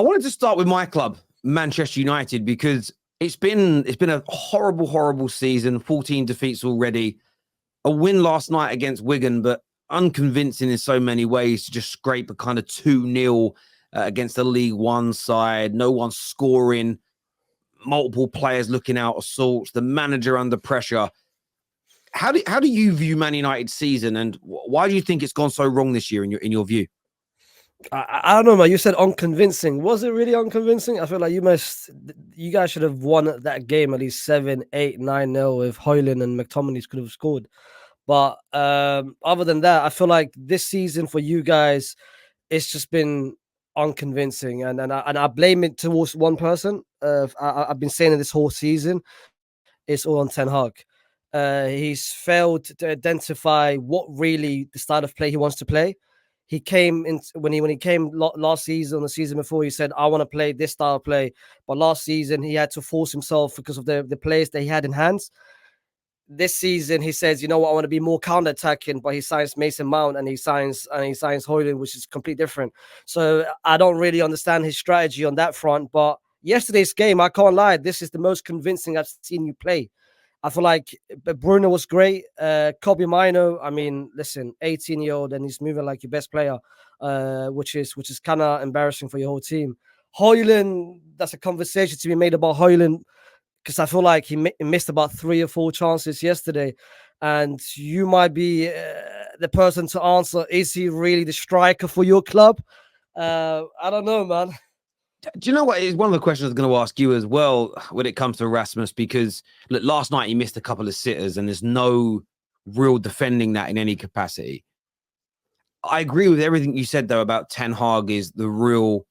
I wanted to start with my club, Manchester United, because it's been a horrible, horrible season. 14 defeats already. A win last night against Wigan, but unconvincing in so many ways to just scrape a kind of 2-0 against the League One side. No one scoring. Multiple players looking out of sorts. The manager under pressure. How do you view Man United's season, and why do you think it's gone so wrong this year in your view? I don't know, man. You said unconvincing. Was it really unconvincing? I feel like you guys should have won that game at least 7-8, 9-0 if Højlund and McTominay could have scored. But other than that, I feel like this season for you guys, it's just been unconvincing, and I blame it towards one person. I've been saying it this whole season. It's all on Ten Hag. He's failed to identify what really the style of play he wants to play. He came in when he came last season, the season before, he said, I want to play this style of play. But last season, he had to force himself because of the players that he had in hands. This season, he says, you know what, I want to be more counter-attacking, but he signs Mason Mount and he signs Højlund, which is completely different. So I don't really understand his strategy on that front. But yesterday's game, I can't lie, this is the most convincing I've seen you play. I feel like Bruno was great. Kobe Mino, I mean, listen, 18-year-old and he's moving like your best player, which is kind of embarrassing for your whole team. Højlund, that's a conversation to be made about Højlund, because I feel like he missed about 3 or 4 chances yesterday. And you might be the person to answer, is he really the striker for your club? I don't know, man. Do you know what? It's one of the questions I was going to ask you as well when it comes to Erasmus, because look, last night he missed a couple of sitters and there's no real defending that in any capacity. I agree with everything you said, though, about Ten Hag is the real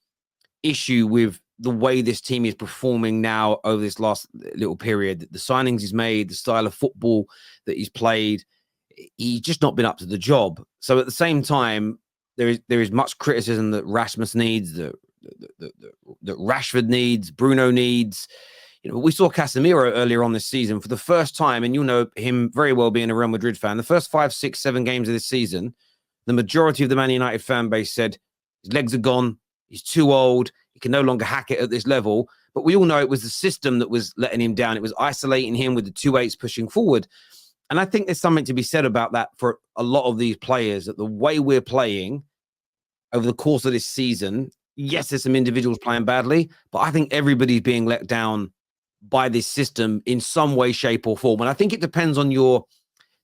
issue with the way this team is performing now over this last little period. The signings he's made, the style of football that he's played, he's just not been up to the job. So at the same time, there is much criticism that Rasmus needs, that Rashford needs, Bruno needs. You know, we saw Casemiro earlier on this season for the first time, and you know him very well being a Real Madrid fan. The first 5, 6, 7 games of this season, the majority of the Man United fan base said his legs are gone, he's too old, he can no longer hack it at this level. But we all know it was the system that was letting him down. It was isolating him with the 2-8s pushing forward. And I think there's something to be said about that for a lot of these players, that the way we're playing over the course of this season, yes, there's some individuals playing badly, but I think everybody's being let down by this system in some way, shape, or form. And I think it depends on your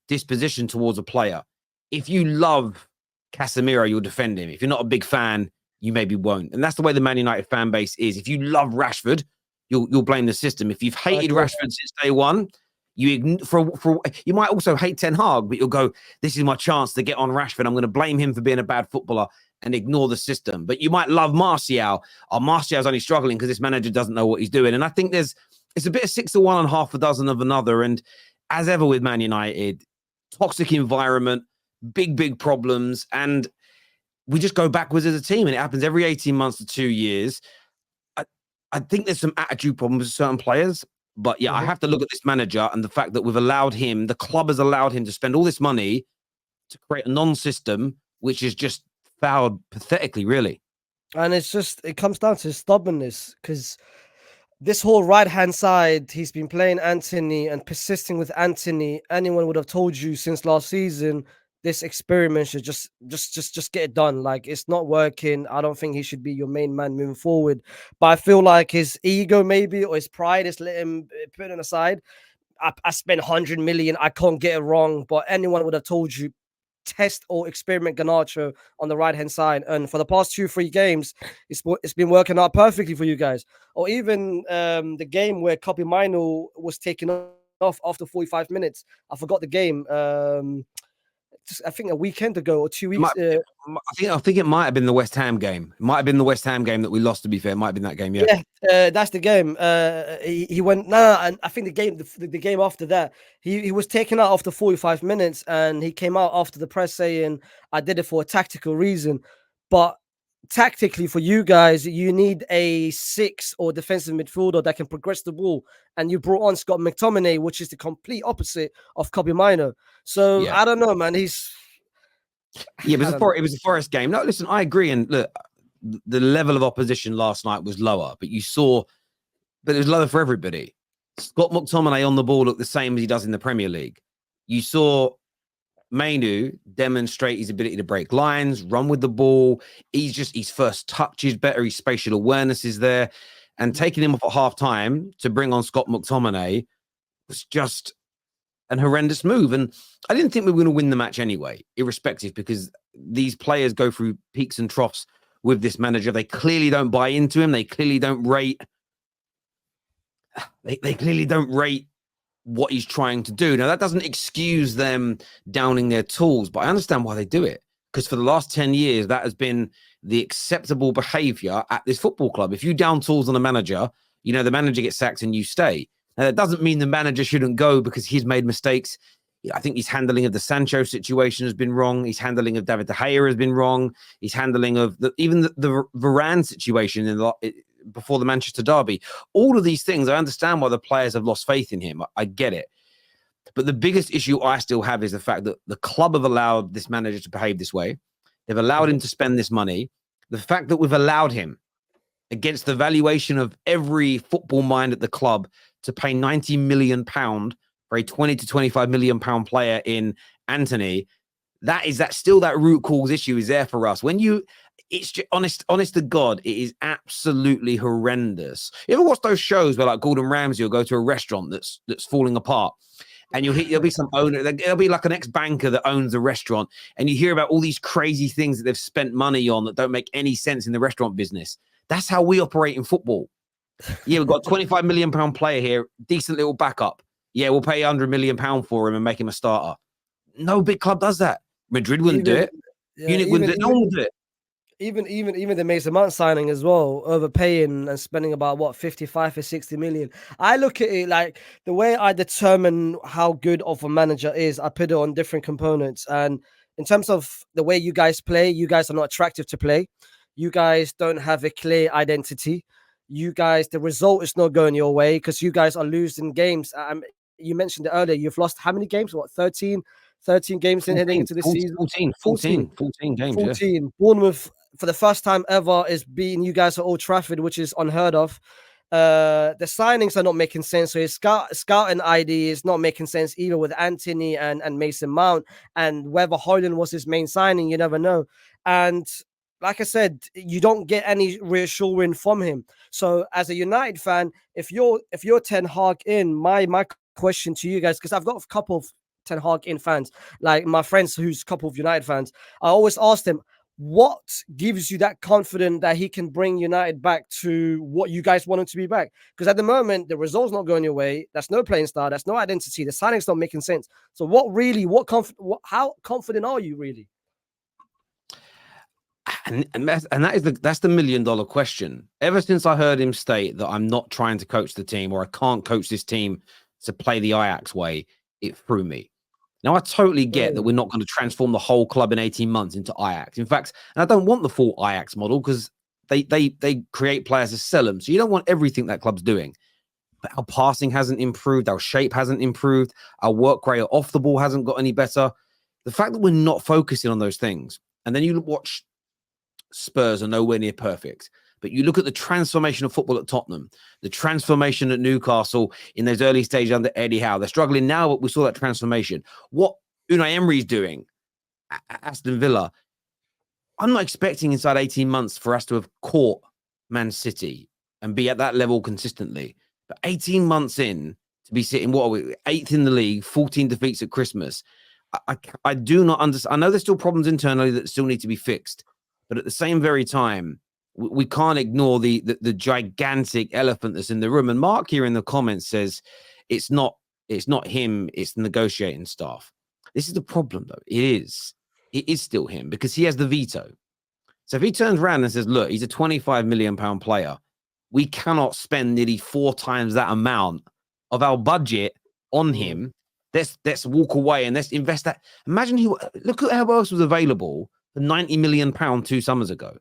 disposition towards a player. If you love Casemiro, you'll defend him. If you're not a big fan, you maybe won't. And that's the way the Man United fan base is. If you love Rashford, you'll blame the system. If you've hated Rashford since day one, you might also hate Ten Hag, but you'll go, this is my chance to get on Rashford. I'm going to blame him for being a bad footballer and ignore the system. But you might love Martial. Martial's only struggling because this manager doesn't know what he's doing. And I think it's a bit of 6 to 1 and half a dozen of another. And as ever with Man United, toxic environment, big problems, and we just go backwards as a team. And it happens every 18 months to 2 years. I think there's some attitude problems with certain players. But yeah, I have to look at this manager and the fact that we've allowed him, the club has allowed him to spend all this money to create a non-system, which is just fouled pathetically, really. And it comes down to stubbornness, because this whole right-hand side, he's been playing Anthony and persisting with Anthony. Anyone would have told you since last season, this experiment should just get it done. Like, it's not working. I don't think he should be your main man moving forward. But I feel like his ego maybe, or his pride is let him put it aside. I spent 100 million. I can't get it wrong. But anyone would have told you, test or experiment Garnacho on the right-hand side. And for the past 2-3 games, it's been working out perfectly for you guys. Or even the game where Kobe Mino was taken off after 45 minutes. I forgot the game. I think a weekend ago or 2 weeks. I think it might have been the West Ham game. It might have been the West Ham game that we lost, to be fair. It might have been that game, yeah. Yeah, that's the game. He went, and I think the game after that, he was taken out after 45 minutes and he came out after the press saying, I did it for a tactical reason. But tactically for you guys, you need a 6 or defensive midfielder that can progress the ball. And you brought on Scott McTominay, which is the complete opposite of Kobe Mino. So yeah. I don't know, man. It was a Forest game. No, listen, I agree. And look, the level of opposition last night was lower, but it was lower for everybody. Scott McTominay on the ball looked the same as he does in the Premier League. You saw Mainu demonstrate his ability to break lines, run with the ball. His first touch is better. His spatial awareness is there. And taking him off at half time to bring on Scott McTominay was just an horrendous move. And I didn't think we were going to win the match anyway, irrespective, because these players go through peaks and troughs with this manager. They clearly don't buy into him. They clearly don't rate. They clearly don't rate what he's trying to do. Now, that doesn't excuse them downing their tools, but I understand why they do it. Because for the last 10 years, that has been the acceptable behavior at this football club. If you down tools on a manager, the manager gets sacked and you stay. Now, that doesn't mean the manager shouldn't go because he's made mistakes. I think his handling of the Sancho situation has been wrong. His handling of David De Gea has been wrong. His handling of even the Varane situation before the Manchester derby. All of these things, I understand why the players have lost faith in him. I get it. But the biggest issue I still have is the fact that the club have allowed this manager to behave this way. They've allowed him to spend this money. The fact that we've allowed him, against the valuation of every football mind at the club, to pay £90 million for a £20 to £25 million player in Anthony, that root cause issue is there for us. It's just, honest to God, it is absolutely horrendous. You ever watch those shows where like Gordon Ramsay will go to a restaurant that's falling apart, and there'll be some owner, there'll be like an ex-banker that owns a restaurant, and you hear about all these crazy things that they've spent money on that don't make any sense in the restaurant business. That's how we operate in football. Yeah, we've got a £25 million player here, decent little backup. Yeah, we'll pay £100 million for him and make him a starter. No big club does that. Madrid wouldn't do it. Munich wouldn't do it. No one would do it. Even the Mason Mount signing as well, overpaying and spending about 55 or 60 million. I look at it like the way I determine how good of a manager is, I put it on different components. And in terms of the way you guys play, you guys are not attractive to play. You guys don't have a clear identity. You guys, the result is not going your way because you guys are losing games. You mentioned it earlier. You've lost how many games? 13 games heading into this season? 14 games, 14. Yeah. Bournemouth, for the first time ever, is beating you guys at Old Trafford, which is unheard of. The signings are not making sense. So his scouting ID is not making sense either with Anthony and Mason Mount. And whether Højlund was his main signing, you never know. And like I said, you don't get any reassuring from him. So as a United fan, if you're Ten Hag in, my question to you guys, because I've got a couple of Ten Hag in fans, like my friends who's a couple of United fans, I always ask them, what gives you that confidence that he can bring United back to what you guys want him to be back? Because at the moment, the results not going your way. That's no playing style. That's no identity. The signing's not making sense. So how confident are you really? And that's the $1 million question. Ever since I heard him state that I'm not trying to coach the team, or I can't coach this team to play the Ajax way, it threw me. Now, I totally get that we're not going to transform the whole club in 18 months into Ajax. In fact, and I don't want the full Ajax model because they create players to sell them. So you don't want everything that club's doing. But our passing hasn't improved. Our shape hasn't improved. Our work rate off the ball hasn't got any better. The fact that we're not focusing on those things, and then you watch Spurs are nowhere near perfect. But you look at the transformation of football at Tottenham, the transformation at Newcastle in those early stages under Eddie Howe. They're struggling now, but we saw that transformation. What Unai Emery's doing at Aston Villa, I'm not expecting inside 18 months for us to have caught Man City and be at that level consistently. But 18 months in, to be sitting, what are we, 8th in the league, 14 defeats at Christmas. I do not understand. I know there's still problems internally that still need to be fixed. But at the same very time, we can't ignore the gigantic elephant that's in the room. And Mark here in the comments says it's not him, it's the negotiating staff. This is the problem, though. It is still him because he has the veto. So if he turns around and says, look, he's a £25 million player, we cannot spend nearly 4 times that amount of our budget on him. Let's walk away and let's invest that. Imagine look at how else was available for £90 million 2 summers ago.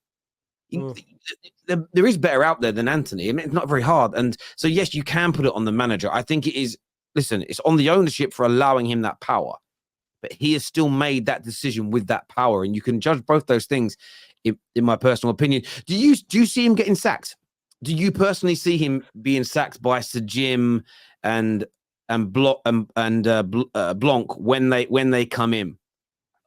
There is better out there than Anthony. I mean, it's not very hard. And so, yes, you can put it on the manager. I think it is, listen, it's on the ownership for allowing him that power. but he has still made that decision with that power. And you can judge both those things, in my personal opinion. Do you see him getting sacked? Do you personally see him being sacked by Sir Jim and Blanc when they come in?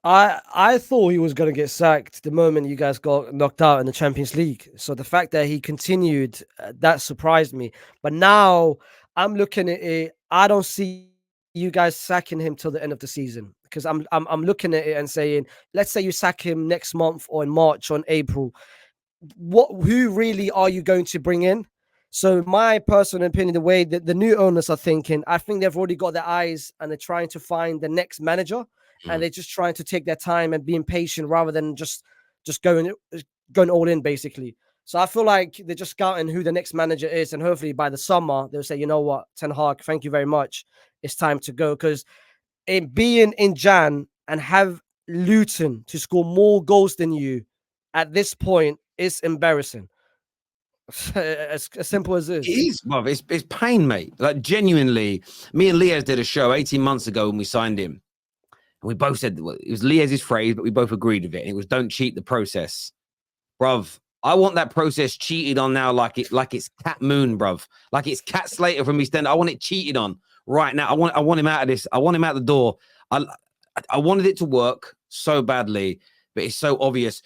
I thought he was going to get sacked the moment you guys got knocked out in the Champions League. So the fact that he continued, that surprised me. But now I'm looking at it. I don't see you guys sacking him till the end of the season, because I'm looking at it and saying, let's say you sack him next month or in March or in April. Who really are you going to bring in? So my personal opinion, the way that the new owners are thinking, I think they've already got their eyes and they're trying to find the next manager, and they're just trying to take their time and being patient rather than just going all in, basically. So I feel like they're just scouting who the next manager is, and hopefully by the summer they'll say, you know what, Ten Hag, thank you very much, it's time to go. Because being in Jan and have Luton to score more goals than you at this point is embarrassing. as simple as this. It is, bruv. It's pain, mate. Like, genuinely, me and Liaz did a show 18 months ago when we signed him. And we both said, well, it was Liaz's phrase, but we both agreed with it. And it was, don't cheat the process. Bruv, I want that process cheated on now like it's Cat Moon, bruv. Like it's Cat Slater from EastEnd. I want it cheated on right now. I want him out of this. I want him out the door. I wanted it to work so badly, but it's so obvious.